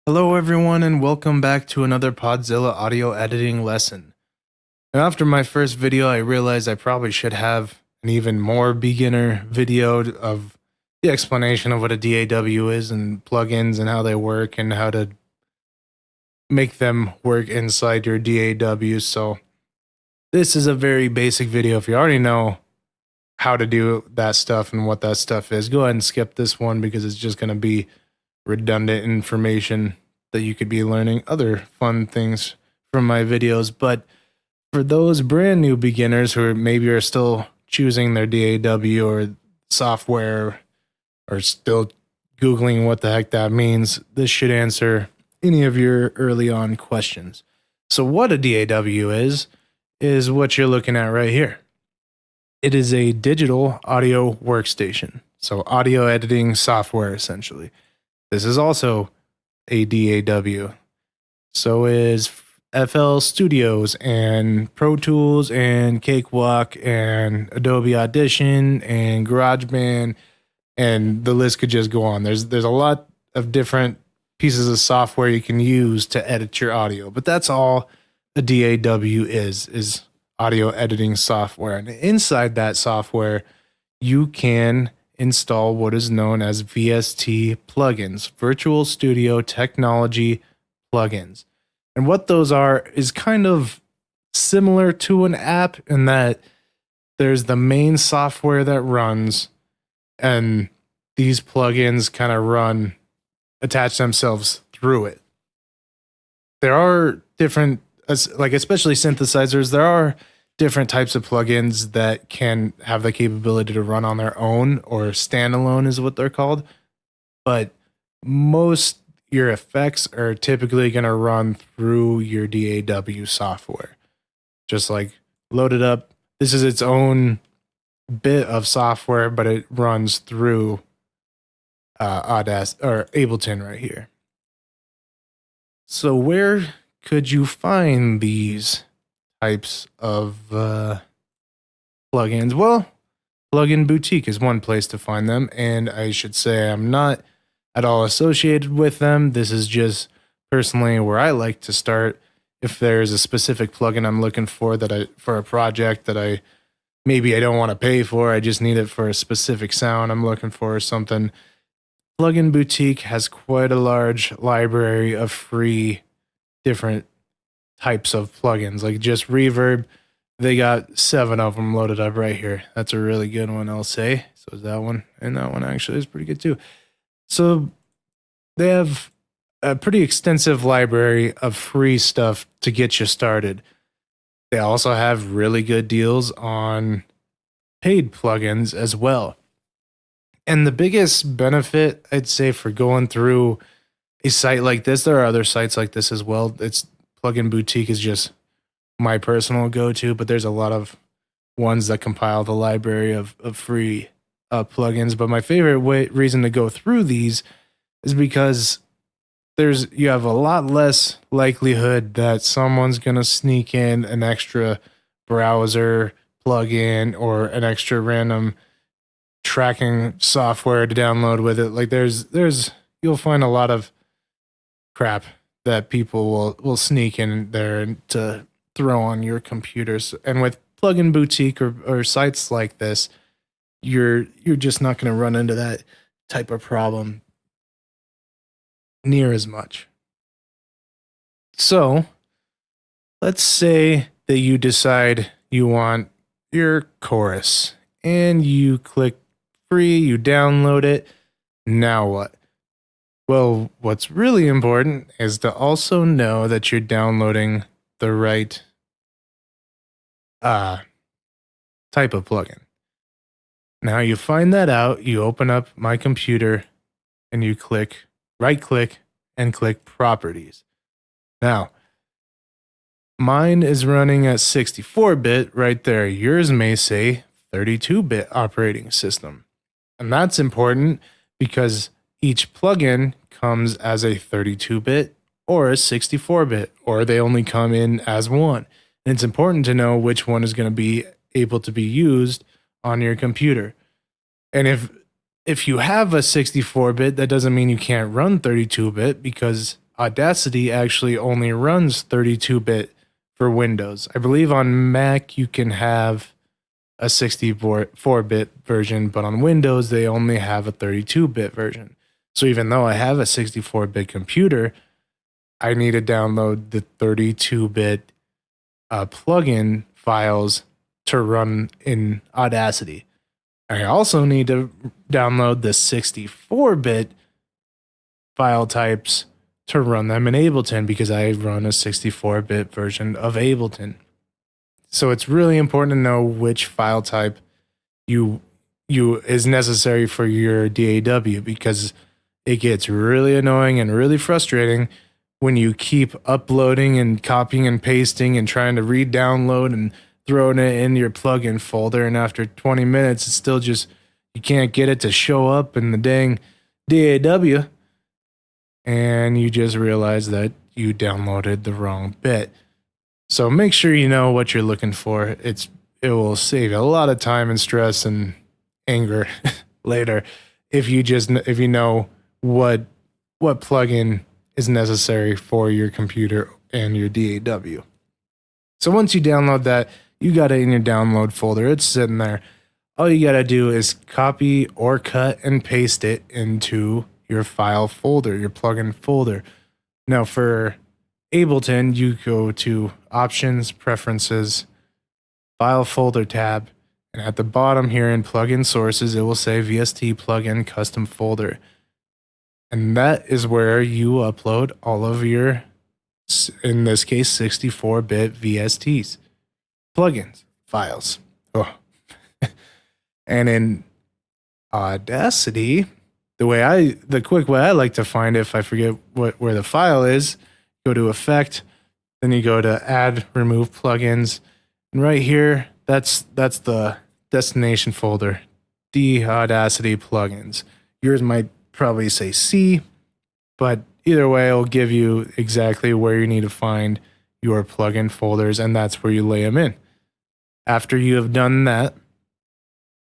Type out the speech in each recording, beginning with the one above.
Hello everyone and welcome back to another Podzilla audio editing lesson. Now, after my first video, I realized I probably should have an even more beginner video of the explanation of what a DAW is and plugins and how they work and how to make them work inside your DAW. So this is a very basic video. If you already know how to do that stuff and what that stuff is, go ahead and skip this one because it's just going to be redundant information that you could be learning other fun things from my videos. But for those brand new beginners who maybe are still choosing their DAW or software or still Googling what the heck that means, this should answer any of your early on questions. So what a DAW is what you're looking at right here. It is a digital audio workstation. So audio editing software, essentially. This is also a DAW. So is FL Studios and Pro Tools and Cakewalk and Adobe Audition and GarageBand, and the list could just go on. There's a lot of different pieces of software you can use to edit your audio, but that's all a DAW is audio editing software. And inside that software, you can install what is known as VST plugins, Virtual Studio Technology plugins. And what those are is kind of similar to an app in that there's the main software that runs, and these plugins kind of attach themselves through it. There are different, like especially synthesizers, there are different types of plugins that can have the capability to run on their own, or standalone is what they're called. But most your effects are typically going to run through your DAW software. Just like load it up. This is its own bit of software, but it runs through Audacity or Ableton right here. So where could you find these types of plugins? Well, Plugin Boutique is one place to find them, and I should say I'm not at all associated with them. This is just personally where I like to start. If there's a specific plugin I'm looking for for a project that I don't want to pay for, I just need it for a specific sound I'm looking for or something. Plugin Boutique has quite a large library of free different types of plugins, like just Reverb. They got 7 of them loaded up right here. That's a really good one, I'll say. So is that one, and that one actually is pretty good too. So they have a pretty extensive library of free stuff to get you started. They also have really good deals on paid plugins as well. And the biggest benefit, I'd say, for going through a site like this, there are other sites like this as well. Plugin Boutique is just my personal go-to, but there's a lot of ones that compile the library of free plugins. But my favorite reason to go through these is because you have a lot less likelihood that someone's going to sneak in an extra browser plugin or an extra random tracking software to download with it. Like you'll find a lot of crap that people will sneak in there to throw on your computers. And with Plugin Boutique or sites like this, you're just not going to run into that type of problem near as much. So let's say that you decide you want your chorus and you click free, you download it. Now what? Well, what's really important is to also know that you're downloading the right type of plugin. Now you find that out, you open up My Computer and you right click and click Properties. Now, mine is running at 64-bit right there. Yours may say 32-bit operating system. And that's important because each plugin comes as a 32-bit or a 64-bit, or they only come in as one. And it's important to know which one is going to be able to be used on your computer. And if you have a 64-bit, that doesn't mean you can't run 32-bit, because Audacity actually only runs 32-bit for Windows. I believe on Mac you can have a 64-bit version, but on Windows they only have a 32-bit version. So even though I have a 64-bit computer, I need to download the 32-bit plugin files to run in Audacity. I also need to download the 64-bit file types to run them in Ableton because I run a 64-bit version of Ableton. So it's really important to know which file type you is necessary for your DAW, because it gets really annoying and really frustrating when you keep uploading and copying and pasting and trying to re-download and throwing it in your plugin folder, and after 20 minutes it's still just, you can't get it to show up in the dang DAW, and you just realize that you downloaded the wrong bit. So make sure you know what you're looking for. It will save a lot of time and stress and anger later if you know what plugin is necessary for your computer and your DAW. So once you download that, you got it in your download folder. It's sitting there. All you got to do is copy or cut and paste it into your file folder, your plugin folder. Now for Ableton, you go to Options, Preferences, File Folder tab, and at the bottom here in Plugin Sources, it will say VST Plugin Custom Folder. And that is where you upload all of your, in this case, 64-bit VSTs, plugins, files. Oh. And in Audacity, the quick way I like to find it, if I forget where the file is, go to Effect, then you go to Add, Remove Plugins, and right here, that's the destination folder, D Audacity Plugins. Yours might probably say C, but either way, it'll give you exactly where you need to find your plugin folders, and that's where you lay them in. After you have done that,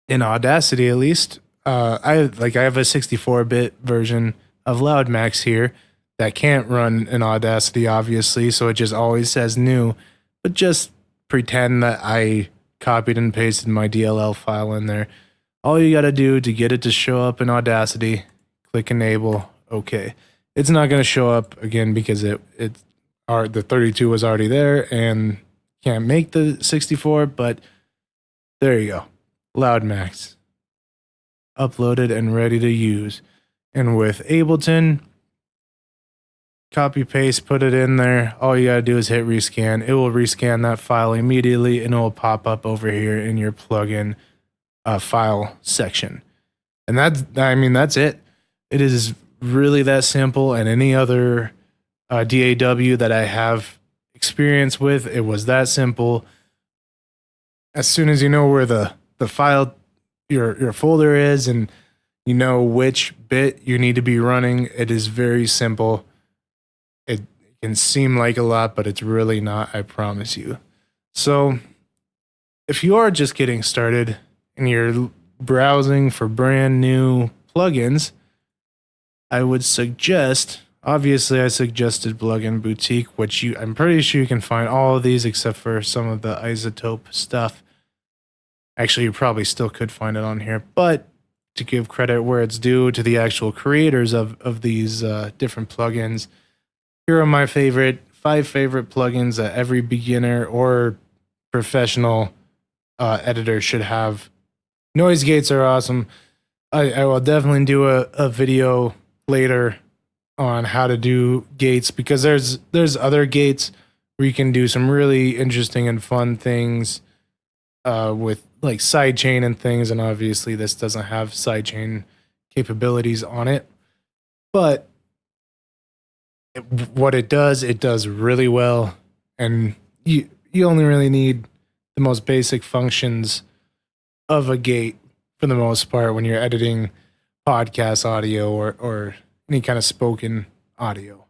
in Audacity at least, I have a 64-bit version of LoudMax here that can't run in Audacity, obviously, so it just always says new, but just pretend that I copied and pasted my DLL file in there. All you got to do to get it to show up in Audacity, click Enable, OK. It's not going to show up again because the 32 was already there and can't make the 64, but there you go. LoudMax. Uploaded and ready to use. And with Ableton, copy paste, put it in there. All you gotta do is hit rescan. It will rescan that file immediately and it will pop up over here in your plugin file section. And that's it. It is really that simple. And any other DAW that I have experience with, it was that simple. As soon as you know where the file, your folder is, and you know which bit you need to be running, it is very simple. It can seem like a lot, but it's really not, I promise you. So if you are just getting started and you're browsing for brand new plugins, I would suggest, obviously I suggested Plugin Boutique, which I'm pretty sure you can find all of these except for some of the iZotope stuff. Actually, you probably still could find it on here, but to give credit where it's due to the actual creators of these different plugins, here are my 5 favorite plugins that every beginner or professional editor should have. Noise gates are awesome. I will definitely do a video later on how to do gates, because there's other gates where you can do some really interesting and fun things with like sidechain and things, and obviously this doesn't have sidechain capabilities on it, but what it does really well, and you only really need the most basic functions of a gate for the most part when you're editing podcast audio or any kind of spoken audio.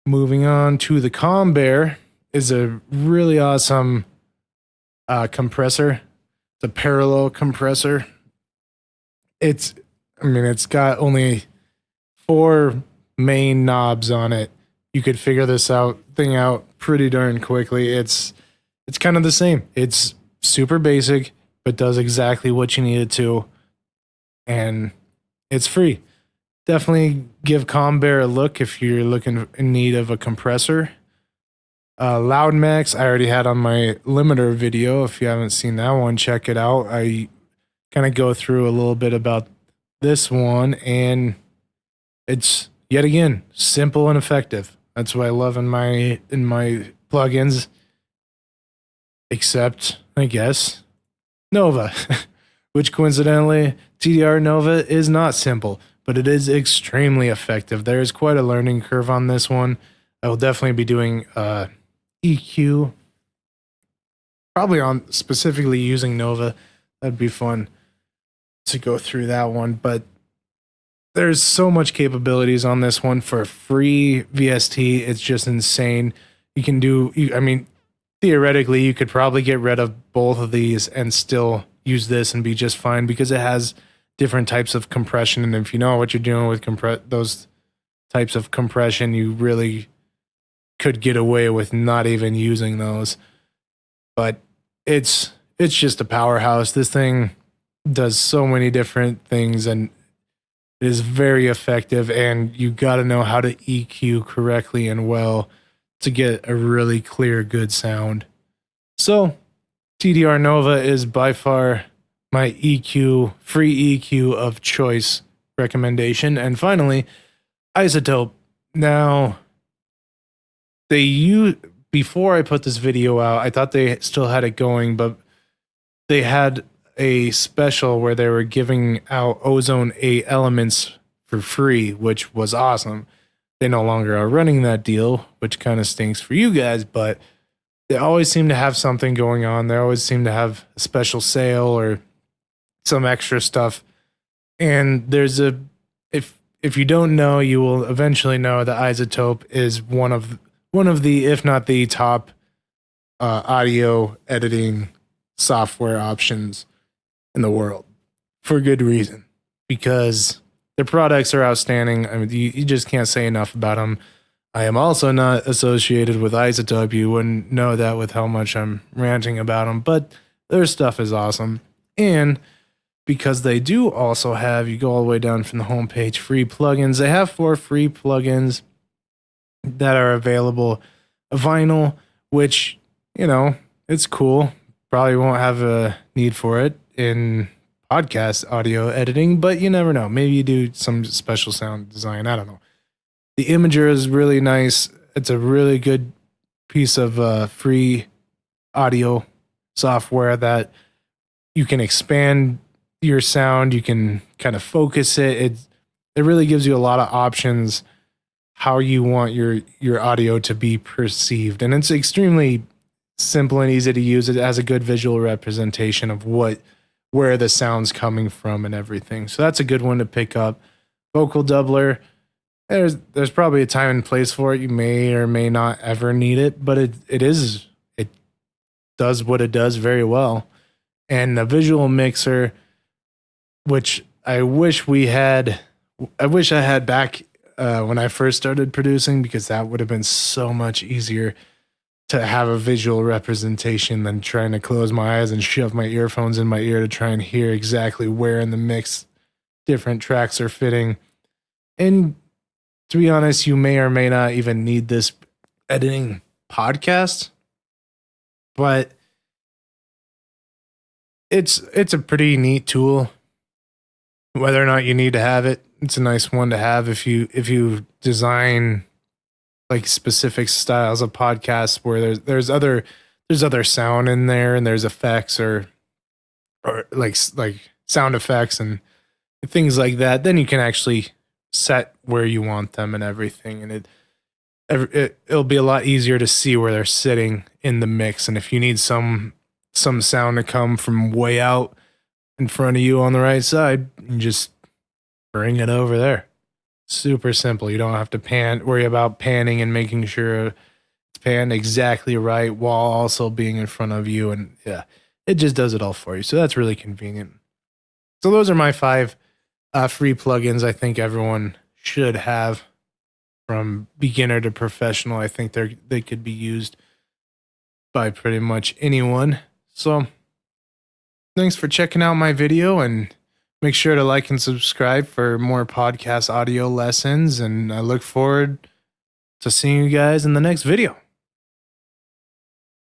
Moving on to the Combear is a really awesome compressor. It's a parallel compressor. It's got only 4 main knobs on it, you could figure this thing out pretty darn quickly. It's kind of the same. It's super basic, but does exactly what you need it to, and it's free. Definitely give Combear a look if you're looking in need of a compressor. LoudMax, I already had on my limiter video. If you haven't seen that one, check it out. I kind of go through a little bit about this one, and it's yet again simple and effective. That's what I love in my plugins, except I guess Nova, which coincidentally TDR Nova is not simple, but it is extremely effective. There is quite a learning curve on this one. I will definitely be doing EQ, probably on specifically using Nova. That'd be fun to go through that one, but there's so much capabilities on this one for free VST. It's just insane. You can do, I mean, theoretically, you could probably get rid of both of these and still use this and be just fine because it has different types of compression. And if you know what you're doing with those types of compression, you really could get away with not even using those. But it's just a powerhouse. This thing does so many different things, and it is very effective, and you got to know how to EQ correctly and well to get a really clear, good sound. So TDR Nova is by far my free EQ of choice recommendation. And finally, iZotope. Now, before I put this video out, I thought they still had it going, but they had a special where they were giving out Ozone 8 elements for free, which was awesome. They no longer are running that deal, which kind of stinks for you guys, but they always seem to have something going on. They always seem to have a special sale or some extra stuff. And there's if you don't know, you will eventually know that iZotope is one of the, if not the top audio editing software options in the world, for good reason, because their products are outstanding. I mean, you just can't say enough about them. I am also not associated with iZotope. You wouldn't know that with how much I'm ranting about them, but their stuff is awesome. And because they do also have, you go all the way down from the homepage, free plugins. They have 4 free plugins that are available. A vinyl, which, you know, it's cool. Probably won't have a need for it in podcast audio editing, but you never know. Maybe you do some special sound design. I don't know. The Imager is really nice. It's a really good piece of free audio software that you can expand your sound. You can kind of focus it. It really gives you a lot of options how you want your audio to be perceived, and it's extremely simple and easy to use. It has a good visual representation of where the sound's coming from and everything. So that's a good one to pick up. Vocal doubler, there's probably a time and place for it. You may or may not ever need it, but it does what it does very well. And the visual mixer, which I wish I had back when I first started producing, because that would have been so much easier to have a visual representation than trying to close my eyes and shove my earphones in my ear to try and hear exactly where in the mix different tracks are fitting. And to be honest, you may or may not even need this editing podcast, but it's a pretty neat tool. Whether or not you need to have it, it's a nice one to have if you design like specific styles of podcasts where there's other sound in there, and there's effects or like sound effects and things like that. Then you can actually set where you want them and everything, and it'll be a lot easier to see where they're sitting in the mix. And if you need some sound to come from way out in front of you on the right side, you just bring it over there. Super simple. You don't have to worry about panning and making sure it's panned exactly right while also being in front of you. And yeah, it just does it all for you. So that's really convenient. So those are my 5 free plugins I think everyone should have. from beginner to professional. I think they could be used by pretty much anyone. So thanks for checking out my video, and make sure to like and subscribe for more podcast audio lessons. And I look forward to seeing you guys in the next video.